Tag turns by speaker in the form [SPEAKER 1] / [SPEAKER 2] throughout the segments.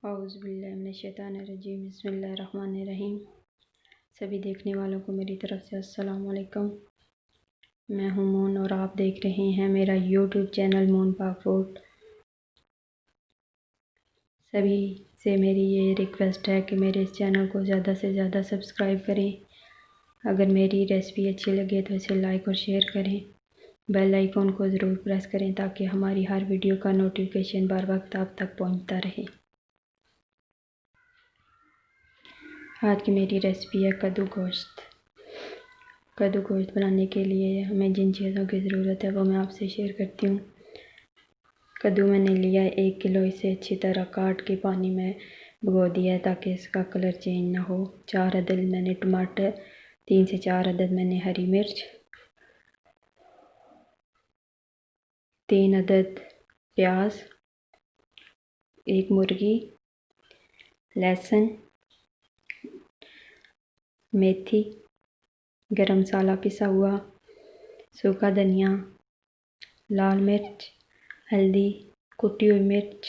[SPEAKER 1] औज़ुबिल्लाहिमिनश्शैतानिर्रजीम बिस्मिल्लाहिर्रहमानिर्रहीम। सभी देखने वालों को मेरी तरफ़ से अस्सलाम वालेकुम। मैं हूँ मून और आप देख रहे हैं मेरा यूट्यूब चैनल मून पाक फूड। सभी से मेरी ये रिक्वेस्ट है कि मेरे इस चैनल को ज़्यादा से ज़्यादा सब्सक्राइब करें। अगर मेरी रेसिपी अच्छी लगे तो इसे लाइक और शेयर करें। बेल आइकॉन को ज़रूर प्रेस करें ताकि हमारी हर वीडियो का नोटिफिकेशन बर वक्त आप तक पहुँचता रहे। आज की मेरी रेसिपी है कद्दू गोश्त। कद्दू गोश्त बनाने के लिए हमें जिन चीज़ों की ज़रूरत है वो मैं आपसे शेयर करती हूँ। कद्दू मैंने लिया है 1 किलो। इसे अच्छी तरह काट के पानी में भिगो दिया है ताकि इसका कलर चेंज ना हो। 4 अदद मैंने टमाटर, 3 से 4 अदद मैंने हरी मिर्च, 3 अदद प्याज, 1 मुर्गी, लहसुन, मेथी, गरम मसाला पिसा हुआ, सूखा धनिया, लाल मिर्च, हल्दी, कुटी हुई मिर्च,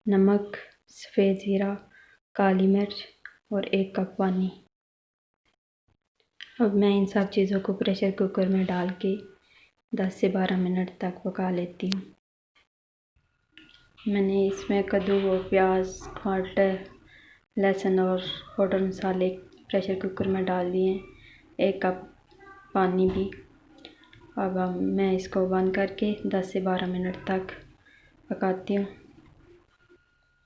[SPEAKER 1] नमक, सफ़ेद ज़ीरा, काली मिर्च और 1 कप पानी। अब मैं इन सब चीज़ों को प्रेशर कुकर में डाल के 10 से 12 मिनट तक पका लेती हूँ। मैंने इसमें कद्दू और प्याज, टमाटर, लहसुन और पाउडर मसाले प्रेशर कुकर में डाल दिए हैं, 1 कप पानी भी। अब मैं इसको बंद करके 10 से 12 मिनट तक पकाती हूँ।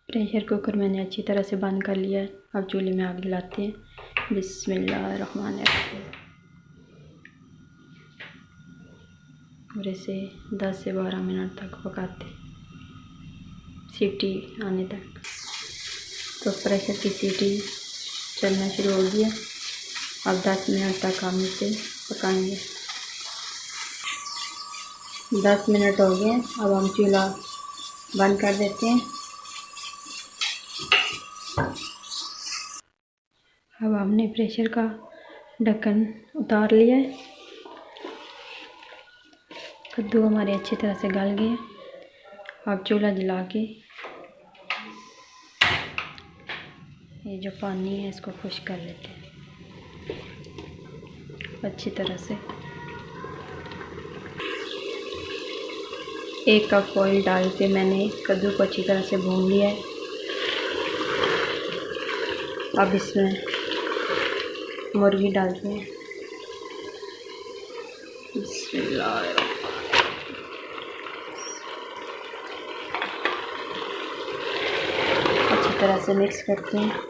[SPEAKER 1] प्रेशर कुकर मैंने अच्छी तरह से बंद कर लिया है। अब चूल्हे में आग जलाते हैं। बिस्मिल्लाहिर्रहमानिर्रहीम। और इसे 10 से 12 मिनट तक पकाते हैं, सीटी आने तक। तो प्रेशर की सीटी चलना शुरू हो गया। अब 10 मिनट तक हम इसे पकाएंगे। 10 मिनट हो गए। अब हम चूल्हा बंद कर देते हैं। अब हमने प्रेशर का ढक्कन उतार लिया है। कद्दू हमारे अच्छी तरह से गल गए। अब चूल्हा जला के ये जो पानी है इसको खुश्क कर लेते हैं अच्छी तरह से। 1 कप ऑयल डाल के मैंने कद्दू को अच्छी तरह से भून लिया है। अब इसमें मुर्गी डालते हैं। बिस्मिल्लाह। अच्छी तरह से मिक्स करते हैं।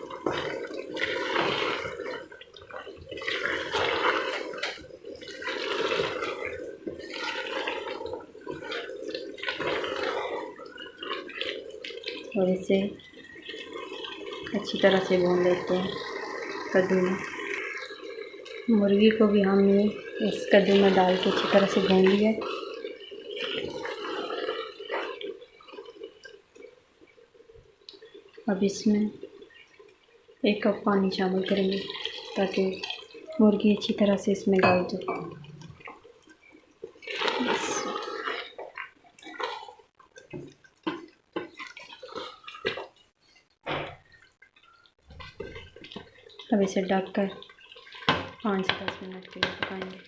[SPEAKER 1] और इसे अच्छी तरह से भून लेते हैं कद्दू में। मुर्गी को भी हमने इस कद्दू में डाल के अच्छी तरह से भून लिया। अब इसमें 1 कप पानी शामिल करेंगे ताकि मुर्गी अच्छी तरह से इसमें गल जाए। अब इसे ढककर 5 से 10 मिनट के लिए पकाएंगे।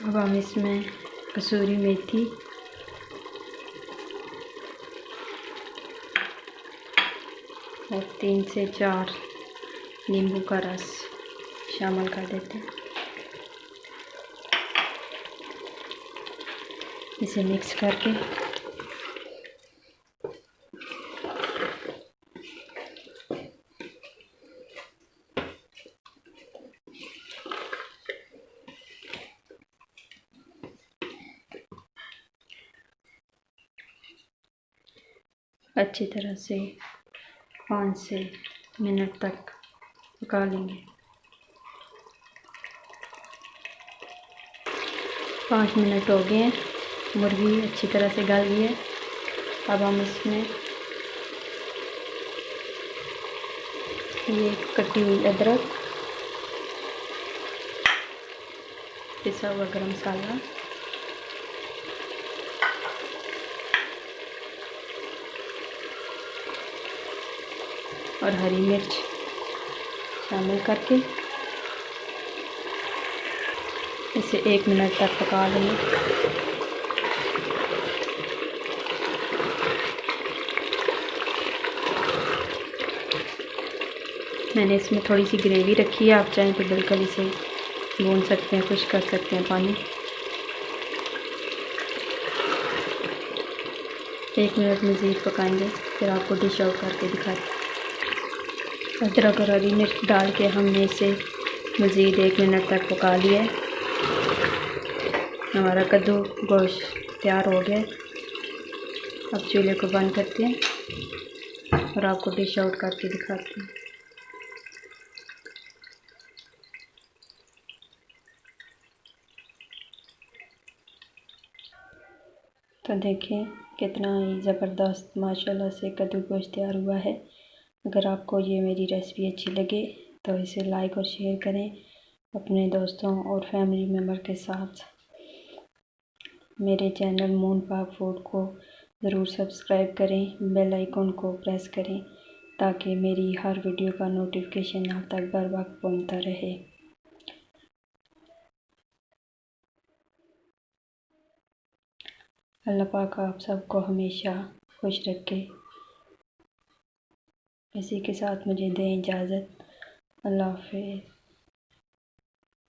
[SPEAKER 1] अब हम इसमें कसूरी मेथी, और 3 से 4 नींबू का रस शामिल कर देते हैं। इसे मिक्स करके अच्छी तरह से 5 से मिनट तक पका लेंगे। 5 मिनट हो गए हैं। मुर्गी अच्छी तरह से गल गई है। अब हम इसमें ये कटी हुई अदरक, पिसा हुआ गरम मसाला, और हरी मिर्च शामिल करके इसे 1 मिनट तक पका लेंगे। मैंने इसमें थोड़ी सी ग्रेवी रखी है, आप चाहें तो बिल्कुल इसे भून सकते हैं, खुश कर सकते हैं पानी। 1 मिनट मज़ीद पकाएंगे, फिर आपको डिश आउट करके दिखाते हैं। अदरक और हरी मिर्च डाल के हमने इसे मज़ीद 1 मिनट तक पका लिया है। हमारा कद्दू गोश्त तैयार हो गया। अब चूल्हे को बंद करते हैं और आपको डिश आउट करके दिखाते हैं। तो देखें कितना ही ज़बरदस्त माशाल्लाह से कद्दू गोश्त तैयार हुआ है। अगर आपको ये मेरी रेसिपी अच्छी लगे तो इसे लाइक और शेयर करें अपने दोस्तों और फैमिली मेम्बर के साथ। मेरे चैनल मून पाक फूड को ज़रूर सब्सक्राइब करें, बेल आइकन को प्रेस करें ताकि मेरी हर वीडियो का नोटिफिकेशन आप तक बर वक्त पहुँचता रहे। अल्लाह पाक आप सबको हमेशा खुश रखे। इसी के साथ मुझे दें इजाज़त। अल्लाह हाफ़िज़।